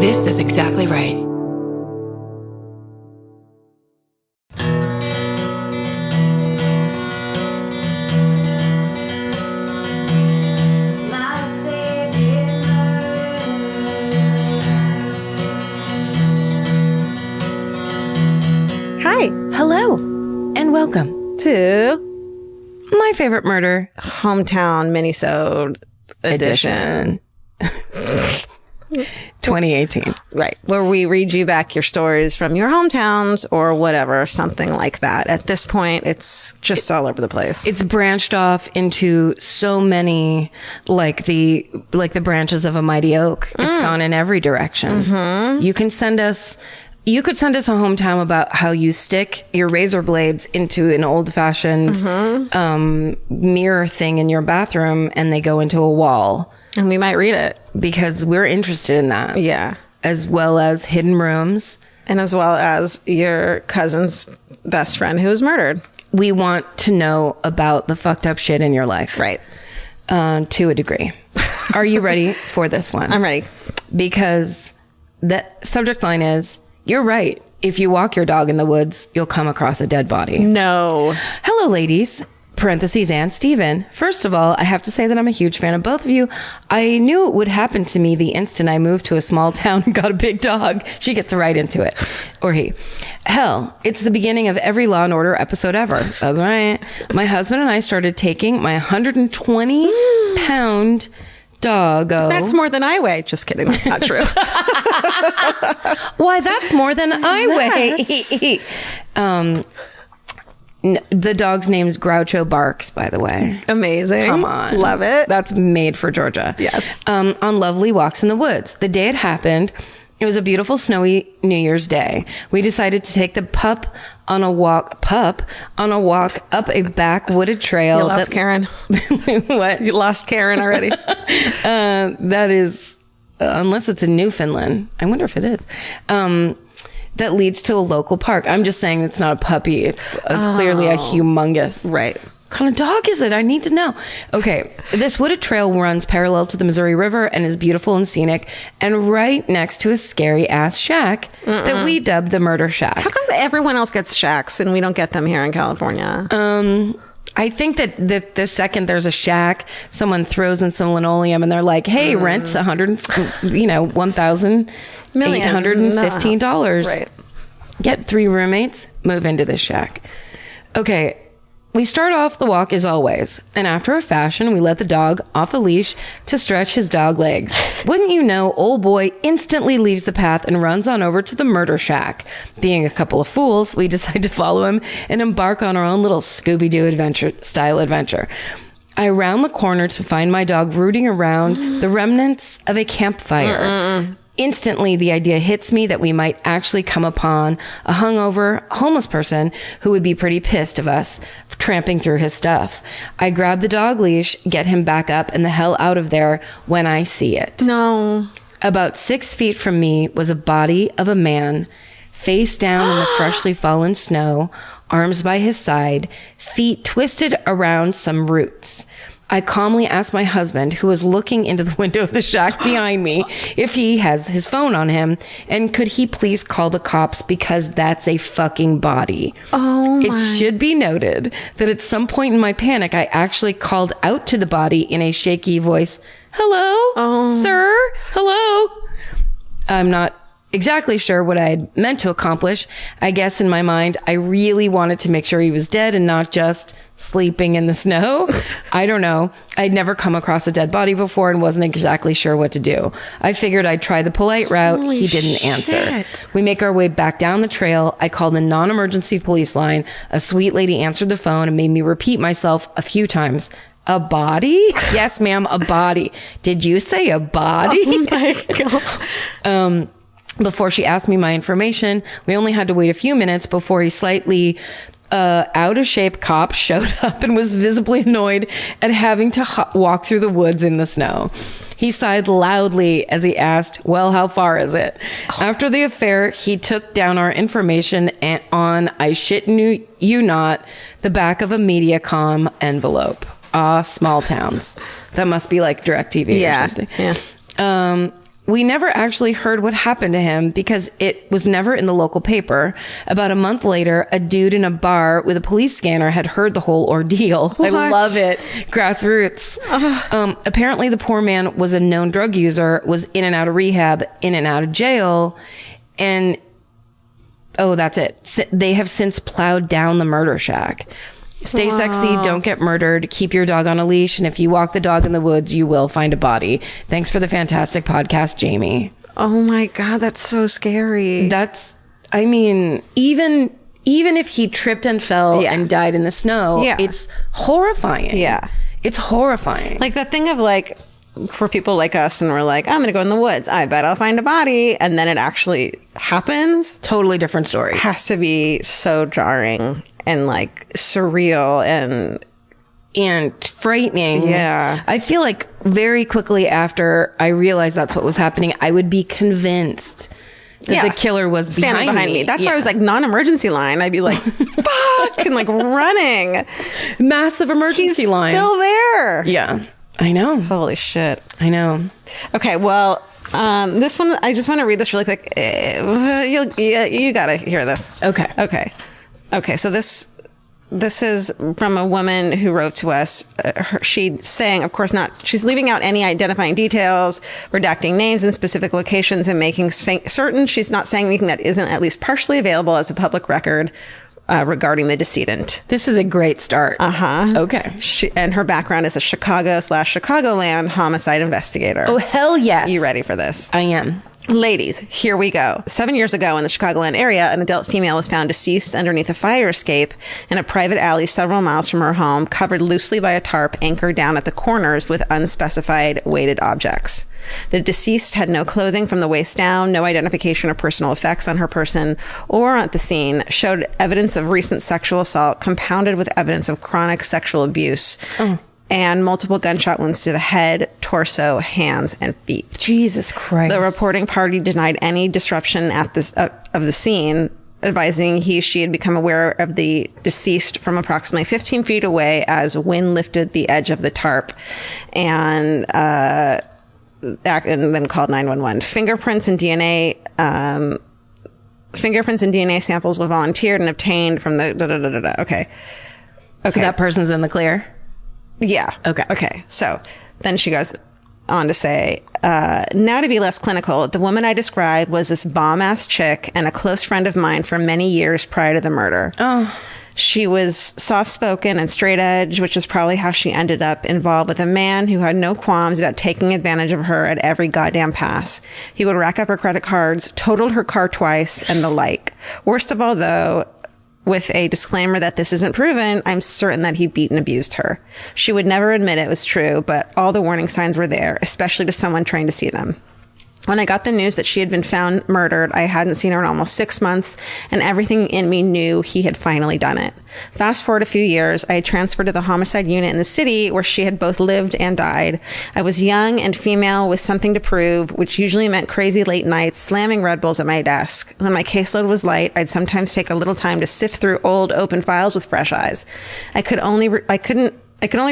This is exactly right. Hi. Hello, and welcome To My Favorite Murder Hometown Minisode Edition. 2018. Right. Where we read you back your stories from your hometowns or whatever, something like that. At this point, it's just all over the place. It's branched off into so many, like the branches of a mighty oak. It's gone in every direction. Mm-hmm. You could send us a hometown about how you stick your razor blades into an old-fashioned mirror thing in your bathroom and they go into a wall. And we might read it. Because we're interested in that. Yeah. As well as hidden rooms. And as well as your cousin's best friend who was murdered. We want to know about the fucked up shit in your life. Right. To a degree. Are you ready for this one? I'm ready. Because the subject line is, you're right. If you walk your dog in the woods, you'll come across a dead body. No. Hello, ladies. Parentheses and Steven. First of all, I have to say that I'm a huge fan of both of you. I knew it would happen to me the instant I moved to a small town and got a big dog. She gets right into it. Or he. Hell, it's the beginning of every Law and Order episode ever. That's right. My husband and I started taking my 120-pound doggo. That's more than I weigh. Just kidding. That's not true. Why, that's more than I weigh. The dog's name's Groucho Barks, by the way. Amazing. Come on. Love it. That's made for Georgia. Yes. On lovely walks in the woods. The day it happened, it was a beautiful snowy New Year's Day. We decided to take the pup on a walk up a back wooded trail. You lost Karen. What? You lost Karen already. That is, unless it's in Newfoundland. I wonder if it is. That leads to a local park. I'm just saying it's not a puppy. It's clearly a humongous. Right. What kind of dog is it? I need to know. Okay. This wooded trail runs parallel to the Missouri River and is beautiful and scenic and right next to a scary ass shack that we dubbed the Murder Shack. How come everyone else gets shacks and we don't get them here in California? I think that the second there's a shack, someone throws in some linoleum and they're like, hey, rent's $1,815. Right. Get 3 roommates, move into this shack. Okay. We start off the walk as always, and after a fashion, we let the dog off a leash to stretch his dog legs. Wouldn't you know, old boy instantly leaves the path and runs on over to the murder shack. Being a couple of fools, we decide to follow him and embark on our own little Scooby-Doo adventure. I round the corner to find my dog rooting around the remnants of a campfire. Instantly, the idea hits me that we might actually come upon a hungover homeless person who would be pretty pissed of us tramping through his stuff. I grab the dog leash, get him back up and the hell out of there when I see it. No. About 6 feet from me was a body of a man, face down in the freshly fallen snow, arms by his side, feet twisted around some roots. I calmly asked my husband, who was looking into the window of the shack behind me, if he has his phone on him, and could he please call the cops because that's a fucking body. Oh, It should be noted that at some point in my panic, I actually called out to the body in a shaky voice, hello, sir, hello. I'm not exactly sure what I had meant to accomplish. I guess in my mind, I really wanted to make sure he was dead and not just sleeping in the snow. I don't know. I'd never come across a dead body before and wasn't exactly sure what to do. I figured I'd try the polite route. He didn't answer. We make our way back down the trail. I called the non-emergency police line. A sweet lady answered the phone and made me repeat myself a few times. A body? Yes, ma'am, a body. Did you say a body? Oh my God. Before she asked me my information, we only had to wait a few minutes before a slightly out of shape cop showed up and was visibly annoyed at having to walk through the woods in the snow. He sighed loudly as he asked, well, how far is it? After the affair, he took down our information on, I shit you not, the back of a Mediacom envelope. Small towns. That must be like DirecTV or something. Yeah. We never actually heard what happened to him because it was never in the local paper. About a month later, a dude in a bar with a police scanner had heard the whole ordeal. What? I love it. Grassroots. Apparently, the poor man was a known drug user, was in and out of rehab, in and out of jail, and that's it. They have since plowed down the murder shack. Stay sexy, don't get murdered, keep your dog on a leash, and if you walk the dog in the woods, you will find a body. Thanks for the fantastic podcast, Jamie. Oh my God, that's so scary. Even if he tripped and fell and died in the snow, it's horrifying. Yeah. It's horrifying. Like the thing of like, for people like us, and we're like, I'm going to go in the woods. I bet I'll find a body. And then it actually happens. Totally different story. Has to be so jarring and like surreal and frightening. Yeah. I feel like very quickly after I realized that's what was happening, I would be convinced that the killer was standing behind me. That's why I was like, non-emergency line. I'd be like, fuck, and like running. Massive emergency line. Still there. Yeah. I know. Holy shit. I know. Okay, well, this one, I just want to read this really quick. You got to hear this. Okay, so this is from a woman who wrote to us. She's saying, of course not, she's leaving out any identifying details, redacting names and specific locations, and making certain she's not saying anything that isn't at least partially available as a public record regarding the decedent. This is a great start. Okay. And her background is a Chicagoland homicide investigator. Oh, hell yes. You ready for this? I am. Ladies, here we go. 7 years ago in the Chicagoland area, an adult female was found deceased underneath a fire escape in a private alley several miles from her home, covered loosely by a tarp anchored down at the corners with unspecified weighted objects. The deceased had no clothing from the waist down, no identification or personal effects on her person or at the scene, showed evidence of recent sexual assault compounded with evidence of chronic sexual abuse. And multiple gunshot wounds to the head, torso, hands, and feet. Jesus Christ. The reporting party denied any disruption at this of the scene, advising she had become aware of the deceased from approximately 15 feet away as wind lifted the edge of the tarp, and then called 911. Fingerprints and DNA samples were volunteered and obtained from the Okay. So that person's in the clear? Yeah. Okay. So then she goes on to say, now to be less clinical, the woman I described was this bomb-ass chick and a close friend of mine for many years prior to the murder. She was soft-spoken and straight-edge, which is probably how she ended up involved with a man who had no qualms about taking advantage of her at every goddamn pass. He would rack up her credit cards, totaled her car twice, and the like. Worst of all, though, with a disclaimer that this isn't proven, I'm certain that he beat and abused her. She would never admit it was true, but all the warning signs were there, especially to someone trying to see them. When I got the news that she had been found murdered, I hadn't seen her in almost 6 months, and everything in me knew he had finally done it. Fast forward a few years, I had transferred to the homicide unit in the city where she had both lived and died. I was young and female with something to prove, which usually meant crazy late nights, slamming Red Bulls at my desk. When my caseload was light, I'd sometimes take a little time to sift through old open files with fresh eyes. I could only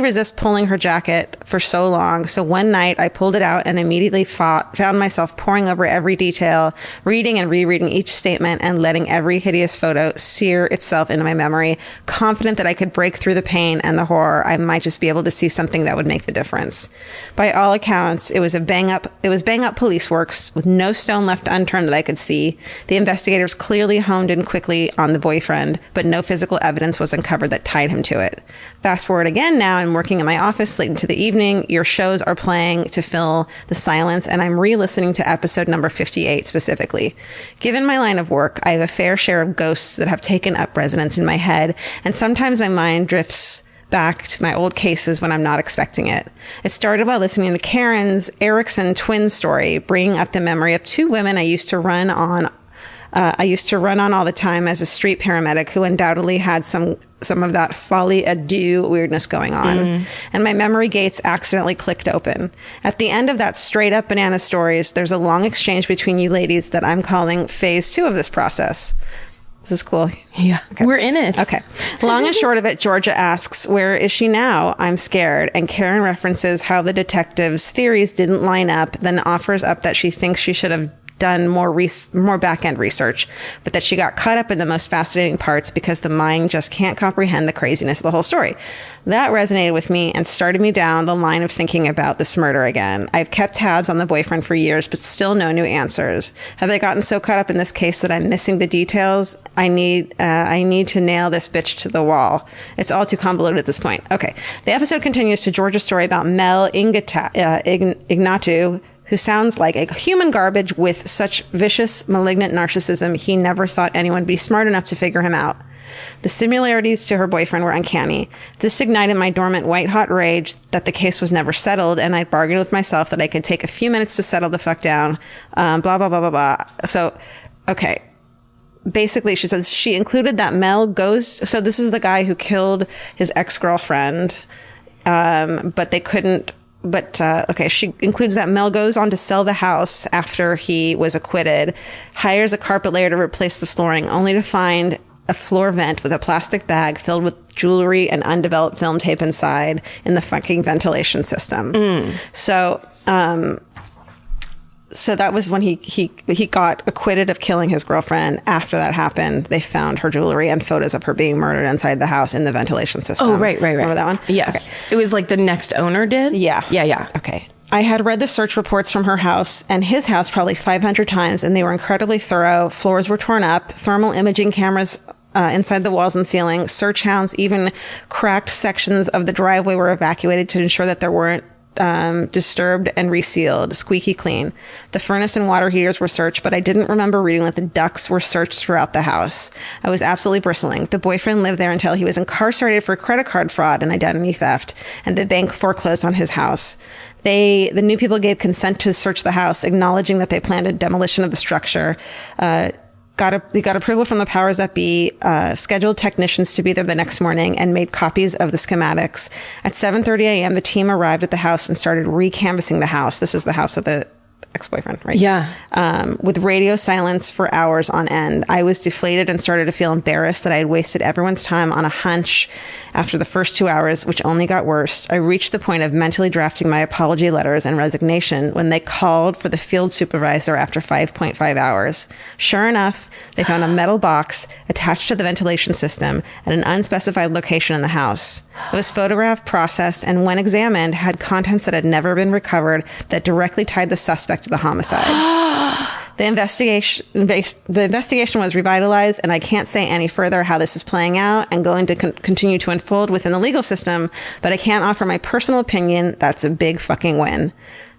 resist pulling her jacket for so long, so one night I pulled it out and immediately found myself poring over every detail, reading and rereading each statement, and letting every hideous photo sear itself into my memory, confident that I could break through the pain and the horror. I might just be able to see something that would make the difference. By all accounts, it was bang up police works with no stone left unturned that I could see. The investigators clearly honed in quickly on the boyfriend, but no physical evidence was uncovered that tied him to it. Fast forward again now, I'm working in my office late into the evening. Your shows are playing to fill the silence, and I'm re-listening to episode number 58 specifically. Given my line of work, I have a fair share of ghosts that have taken up residence in my head, and sometimes my mind drifts back to my old cases when I'm not expecting it. It started by listening to Karen's Erickson twin story, bringing up the memory of two women I used to run on all the time as a street paramedic who undoubtedly had some of that folie à deux weirdness going on. And my memory gates accidentally clicked open. At the end of that straight up banana stories, there's a long exchange between you ladies that I'm calling phase 2 of this process. This is cool. Yeah. Okay. We're in it. Okay. Long and short of it, Georgia asks, where is she now? I'm scared. And Karen references how the detective's theories didn't line up, then offers up that she thinks she should have done more back-end research, but that she got caught up in the most fascinating parts because the mind just can't comprehend the craziness of the whole story. That resonated with me and started me down the line of thinking about this murder again. I've kept tabs on the boyfriend for years, but still no new answers. Have they gotten so caught up in this case that I'm missing the details? I need to nail this bitch to the wall. It's all too convoluted at this point. Okay. The episode continues to Georgia's story about Mel Ignatu, who sounds like a human garbage with such vicious, malignant narcissism, he never thought anyone would be smart enough to figure him out. The similarities to her boyfriend were uncanny. This ignited my dormant white-hot rage that the case was never settled, and I bargained with myself that I could take a few minutes to settle the fuck down. Blah, blah, blah, blah, blah. So, okay. Basically, she says she included that Mel goes... So this is the guy who killed his ex-girlfriend, but they couldn't... But, okay, she includes that Mel goes on to sell the house after he was acquitted, hires a carpet layer to replace the flooring, only to find a floor vent with a plastic bag filled with jewelry and undeveloped film tape inside in the fucking ventilation system. So that was when he got acquitted of killing his girlfriend. After that happened, they found her jewelry and photos of her being murdered inside the house in the ventilation system. Oh, right. Remember that one? Yes. Okay. It was like the next owner did? Yeah. Yeah. Okay. I had read the search reports from her house and his house probably 500 times, and they were incredibly thorough. Floors were torn up, thermal imaging cameras inside the walls and ceiling, search hounds, even cracked sections of the driveway were evacuated to ensure that there weren't disturbed and resealed, squeaky clean. The furnace and water heaters were searched, but I didn't remember reading that the ducts were searched throughout the house. I was absolutely bristling. The boyfriend lived there until he was incarcerated for credit card fraud and identity theft, and the bank foreclosed on his house. The new people gave consent to search the house, acknowledging that they planned a demolition of the structure. He got approval from the powers that be, scheduled technicians to be there the next morning, and made copies of the schematics. At 7:30 a.m., the team arrived at the house and started recanvassing the house. This is the house of the ex-boyfriend, right? Yeah. With radio silence for hours on end. I was deflated and started to feel embarrassed that I had wasted everyone's time on a hunch after the first 2 hours, which only got worse. I reached the point of mentally drafting my apology letters and resignation when they called for the field supervisor after 5.5 hours. Sure enough, they found a metal box attached to the ventilation system at an unspecified location in the house. It was photographed, processed, and when examined, had contents that had never been recovered that directly tied the suspect to the homicide. The investigation was revitalized, and I can't say any further how this is playing out and going to continue to unfold within the legal system, but I can't offer my personal opinion. That's a big fucking win.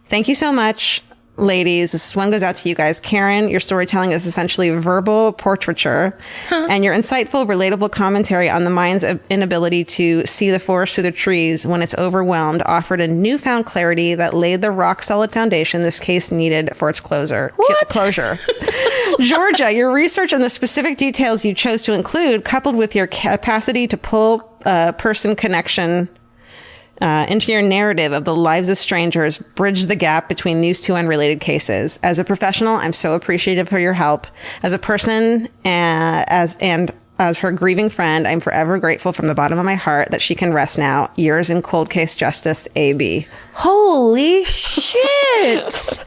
Thank you so much, ladies. This one goes out to you guys. Karen, your storytelling is essentially verbal portraiture, and your insightful, relatable commentary on the mind's inability to see the forest through the trees when it's overwhelmed offered a newfound clarity that laid the rock-solid foundation this case needed for its closure. Georgia, your research and the specific details you chose to include, coupled with your capacity to pull person connection into your narrative of the lives of strangers, bridge the gap between these two unrelated cases. As a professional, I'm so appreciative for your help. As a person as her grieving friend, I'm forever grateful from the bottom of my heart that she can rest now. Yours in cold case justice, AB. Holy shit!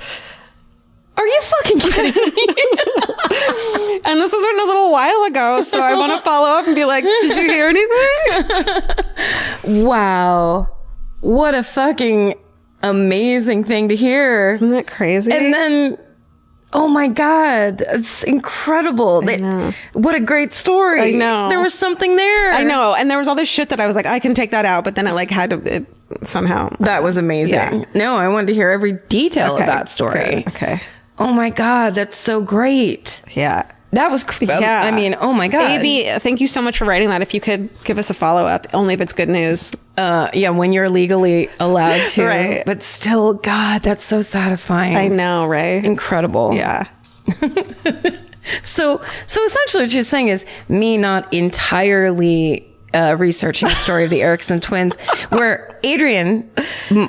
Are you fucking kidding me? And this was written a little while ago, so I want to follow up and be like, did you hear anything? Wow. What a fucking amazing thing to hear. Isn't that crazy? And then, oh my God, it's incredible. What a great story. I know. There was something there. I know. And there was all this shit that I was like, I can take that out. But then it had to somehow. That was amazing. Yeah. No, I wanted to hear every detail of that story. Good. Okay. Oh my God, that's so great. Yeah. That was, I mean, oh my God. AB, thank you so much for writing that. If you could give us a follow-up, only if it's good news. Yeah, when you're legally allowed to. Right. But still, God, that's so satisfying. I know, right? Incredible. Yeah. So essentially what you're saying is me not entirely researching the story of the Erickson twins, where Adrian,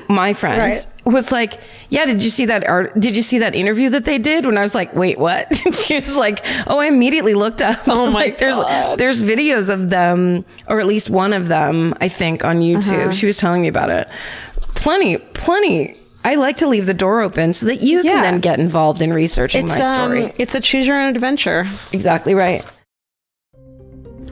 my friend, was like, yeah, did you see that interview that they did? When I was like, wait, what? And she was like, oh, I immediately looked up. Oh my God. There's videos of them, or at least one of them, I think, on YouTube. She was telling me about it. Plenty. I like to leave the door open so that you can then get involved in researching my story. It's a choose your own adventure. Exactly right.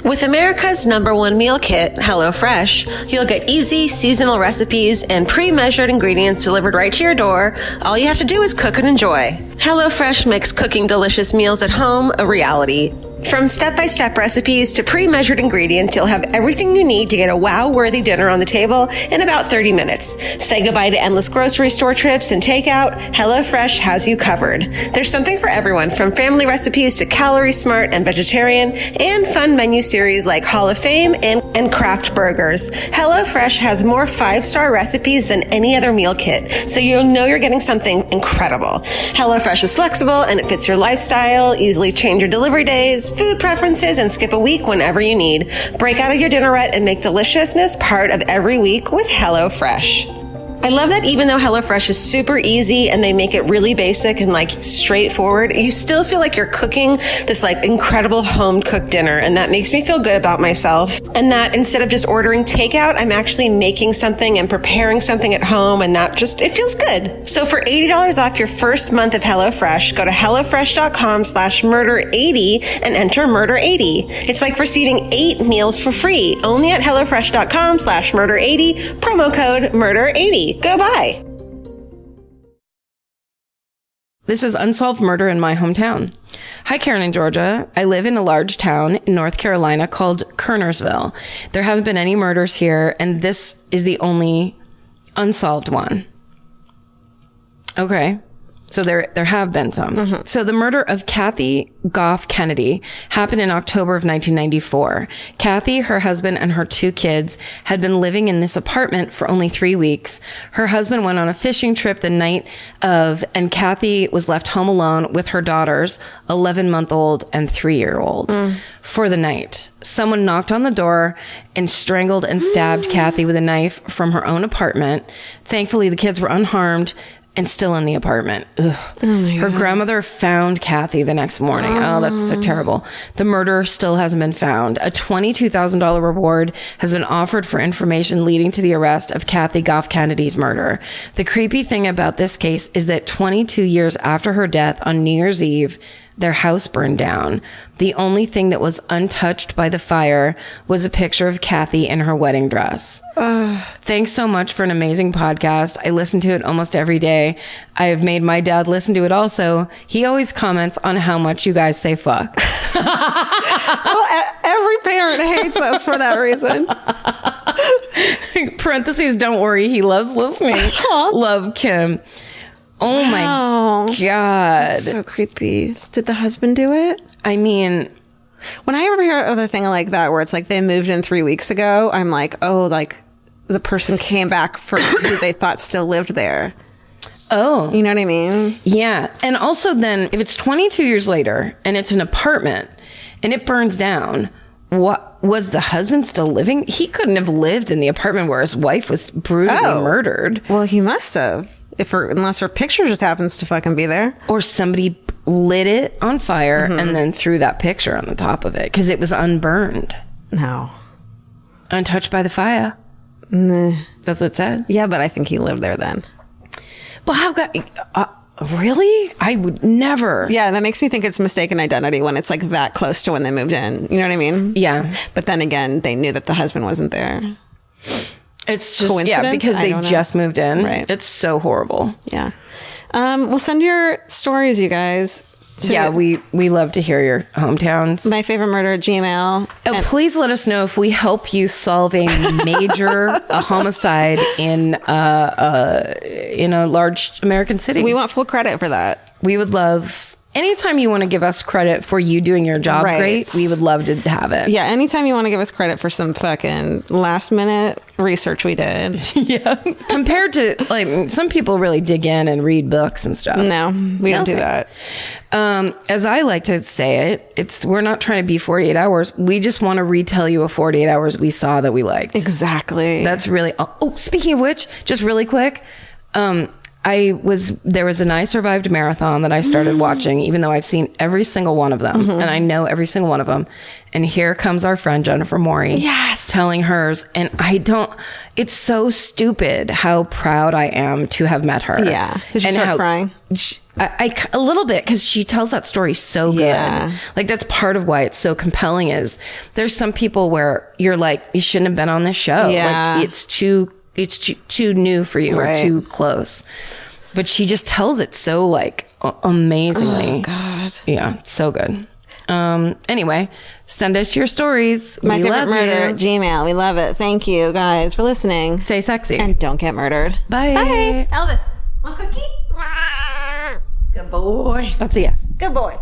With America's #1 meal kit, HelloFresh, you'll get easy, seasonal recipes and pre-measured ingredients delivered right to your door. All you have to do is cook and enjoy. HelloFresh makes cooking delicious meals at home a reality. From step-by-step recipes to pre-measured ingredients, you'll have everything you need to get a wow-worthy dinner on the table in about 30 minutes. Say goodbye to endless grocery store trips and takeout. HelloFresh has you covered. There's something for everyone, from family recipes to calorie smart and vegetarian, and fun menu series like Hall of Fame and craft burgers. HelloFresh has more 5-star recipes than any other meal kit, so you'll know you're getting something incredible. HelloFresh is flexible and it fits your lifestyle. Easily change your delivery days, food preferences, and skip a week whenever you need. Break out of your dinner rut and make deliciousness part of every week with HelloFresh. I love that even though HelloFresh is super easy and they make it really basic and like straightforward, you still feel like you're cooking this like incredible home cooked dinner. And that makes me feel good about myself. And that instead of just ordering takeout, I'm actually making something and preparing something at home. And that just, it feels good. So for $80 off your first month of HelloFresh, go to HelloFresh.com/murder80 and enter murder80. It's like receiving 8 meals for free only at HelloFresh.com/murder80, promo code murder80. Go buy. This is Unsolved Murder in My Hometown. Hi, Karen and Georgia. I live in a large town in North Carolina called Kernersville. There haven't been any murders here, and this is the only unsolved one. Okay. So there have been some. Mm-hmm. So the murder of Kathy Goff Kennedy happened in October of 1994. Kathy, her husband, and her 2 kids had been living in this apartment for only 3 weeks. Her husband went on a fishing trip the night of, and Kathy was left home alone with her daughters, 11-month-old and 3-year-old, for the night. Someone knocked on the door and strangled and stabbed Kathy with a knife from her own apartment. Thankfully, the kids were unharmed and still in the apartment. Her grandmother found Kathy the next morning. Oh, that's so terrible. The murderer still hasn't been found. A $22,000 reward has been offered for information leading to the arrest of Kathy Goff Kennedy's murder. The creepy thing about this case is that 22 years after her death on New Year's Eve, their house burned down. The only thing that was untouched by the fire was a picture of Kathy in her wedding dress. Thanks so much for an amazing podcast. I listen to it almost every day. I have made my dad listen to it also. He always comments on how much you guys say fuck. Well, every parent hates us for that reason. Parentheses, don't worry. He loves listening. Love, Kim. Oh my God. That's so creepy. Did the husband do it? I mean, when I ever hear of a thing like that where it's like they moved in 3 weeks ago, I'm like, oh, like the person came back for who they thought still lived there. Oh. You know what I mean? Yeah. And also then, if it's 22 years later and it's an apartment and it burns down, what was the husband still living? He couldn't have lived in the apartment where his wife was brutally murdered. Well, he must have. Unless her picture just happens to fucking be there. Or somebody lit it on fire and then threw that picture on the top of it because it was unburned. No. Untouched by the fire. Nah. That's what it said. Yeah, but I think he lived there then. Well, really? I would never. Yeah, that makes me think it's mistaken identity when it's like that close to when they moved in. You know what I mean? Yeah. But then again, they knew that the husband wasn't there. It's just, because they just moved in. Right. It's so horrible. Yeah. Well, send your stories, you guys. We love to hear your hometowns. My favorite murder at Gmail. Oh, please let us know if we help you solve a homicide in a large American city. We want full credit for that. We would love anytime you want to give us credit for you doing your job great, we would love to have it. Yeah, anytime you want to give us credit for some fucking last minute research we did. Yeah. Compared to, like, some people really dig in and read books and stuff. No, we don't do that. As I like to say it, we're not trying to be 48 hours. We just want to retell you a 48 hours we saw that we liked. Exactly. That's really, speaking of which, just really quick, there was an I Survived marathon that I started watching, even though I've seen every single one of them and I know every single one of them. And here comes our friend Jennifer Maury. Yes. Telling hers. And it's so stupid how proud I am to have met her. Yeah. Did you start crying? A little bit, because she tells that story so good. Yeah. Like, that's part of why it's so compelling. Is there's some people where you're like, you shouldn't have been on this show. Yeah. Like, it's too new for you or too close. But she just tells it so, like, amazingly. Oh, God. Yeah, so good. Anyway, send us your stories. My favorite murder at Gmail. We love it. Thank you guys for listening. Stay sexy. And don't get murdered. Bye. Bye. Elvis, want a cookie? Good boy. That's a yes. Good boy.